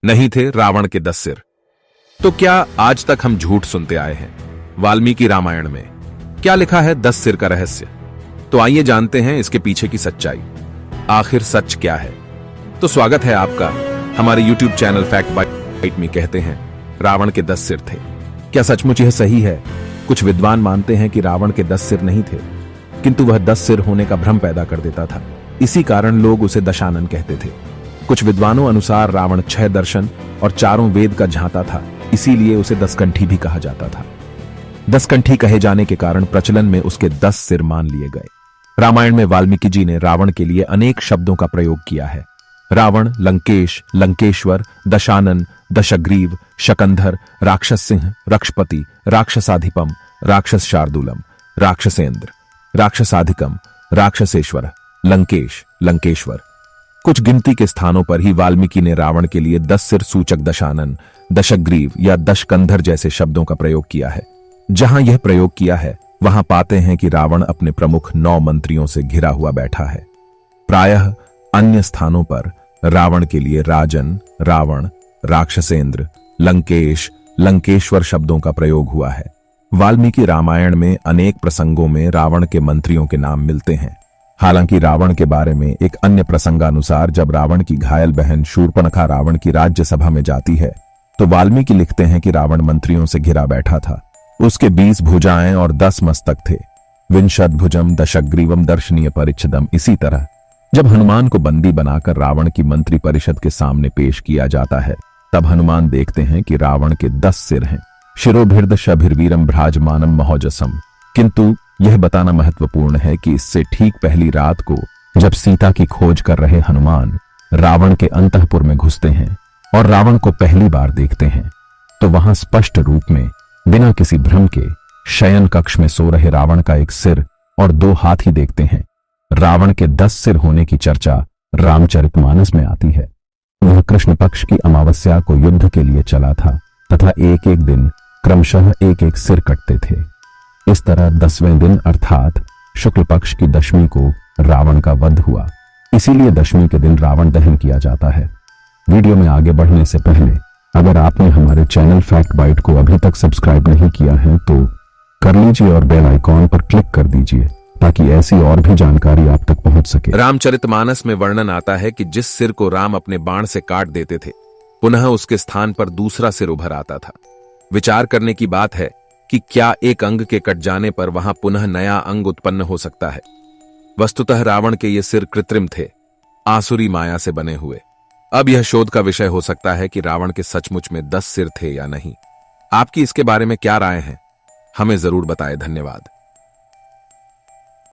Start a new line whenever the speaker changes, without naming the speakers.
नहीं थे रावण के 10 सिर। तो क्या आज तक हम झूठ सुनते आए हैं? वाल्मीकि रामायण में क्या लिखा है 10 सिर का रहस्य? तो आइए जानते हैं इसके पीछे की सच्चाई। आखिर सच क्या है? तो स्वागत है आपका हमारे YouTube चैनल फैक्ट बाइट में। कहते हैं रावण के 10 सिर थे। क्या सचमुच यह सही है? कुछ विद्वान मानते हैं कि रावण के 10 सिर नहीं थे, किंतु वह 10 सिर होने का भ्रम पैदा कर देता था। इसी कारण लोग उसे दशानन कहते थे। कुछ विद्वानों अनुसार रावण 6 दर्शन और 4 वेद का झांता था, इसीलिए उसे 10 कंठी भी कहा जाता था। 10 कंठी कहे जाने के कारण प्रचलन में उसके 10 सिर मान लिए गए। रामायण में वाल्मीकि जी ने रावण के लिए अनेक शब्दों का प्रयोग किया है। रावण, लंकेश, लंकेश्वर, दशानन, दशग्रीव, शकंधर, राक्षस सिंह, रक्षपति, राक्षसाधिपम, राक्षस शार्दूलम, राक्षसेंद्र, राक्षसाधिकम, राक्षसेश्वर, लंकेश, लंकेश्वर। कुछ गिनती के स्थानों पर ही वाल्मीकि ने रावण के लिए 10 सिर सूचक दशानन, दशग्रीव या दशकंधर जैसे शब्दों का प्रयोग किया है। जहां यह प्रयोग किया है वहां पाते हैं कि रावण अपने प्रमुख 9 मंत्रियों से घिरा हुआ बैठा है। प्रायः अन्य स्थानों पर रावण के लिए राजन, रावण, राक्षसेंद्र, लंकेश, लंकेश्वर शब्दों का प्रयोग हुआ है। वाल्मीकि रामायण में अनेक प्रसंगों में रावण के मंत्रियों के नाम मिलते हैं। हालांकि रावण के बारे में एक अन्य प्रसंगानुसार जब रावण की घायल बहन शूर्पणखा रावण की राज्यसभा में जाती है तो वाल्मीकि लिखते हैं कि रावण मंत्रियों से घिरा बैठा था। उसके 20 भुजाएं और 10 मस्तक थे। विंशद्भुजम दशग्रीवम दर्शनीय परिच्छदम। इसी तरह जब हनुमान को बंदी बनाकर रावण की मंत्री परिषद के सामने पेश किया जाता है तब हनुमान देखते हैं कि रावण के 10 सिर हैं। शिरोभिर्द शभिर्वीरम भ्राजमानम महोजसम। किंतु यह बताना महत्वपूर्ण है कि इससे ठीक पहली रात को जब सीता की खोज कर रहे हनुमान रावण के अंतःपुर में घुसते हैं और रावण को पहली बार देखते हैं तो वहां स्पष्ट रूप में बिना किसी भ्रम के शयन कक्ष में सो रहे रावण का एक सिर और 2 हाथ ही देखते हैं। रावण के 10 सिर होने की चर्चा रामचरितमानस में आती है। वह कृष्ण पक्ष की अमावस्या को युद्ध के लिए चला था तथा एक एक दिन क्रमशः एक एक सिर कटते थे। इस तरह 10वें दिन अर्थात शुक्ल पक्ष की दशमी को रावण का वध हुआ। इसीलिए दशमी के दिन रावण दहन किया जाता है। वीडियो में आगे बढ़ने से पहले अगर आपने हमारे चैनल फैक्ट बाइट को अभी तक सब्सक्राइब नहीं किया है तो कर लीजिए और बेल आइकॉन पर क्लिक कर दीजिए ताकि ऐसी और भी जानकारी आप तक पहुंच सके। रामचरितमानस में वर्णन आता है कि जिस सिर को राम अपने बाण से काट देते थे पुनः उसके स्थान पर दूसरा सिर उभर आता था। विचार करने की बात है कि क्या एक अंग के कट जाने पर वहां पुनः नया अंग उत्पन्न हो सकता है। वस्तुतः रावण के ये सिर कृत्रिम थे, आसुरी माया से बने हुए। अब यह शोध का विषय हो सकता है कि रावण के सचमुच में 10 सिर थे या नहीं। आपकी इसके बारे में क्या राय है? हमें जरूर बताएं। धन्यवाद।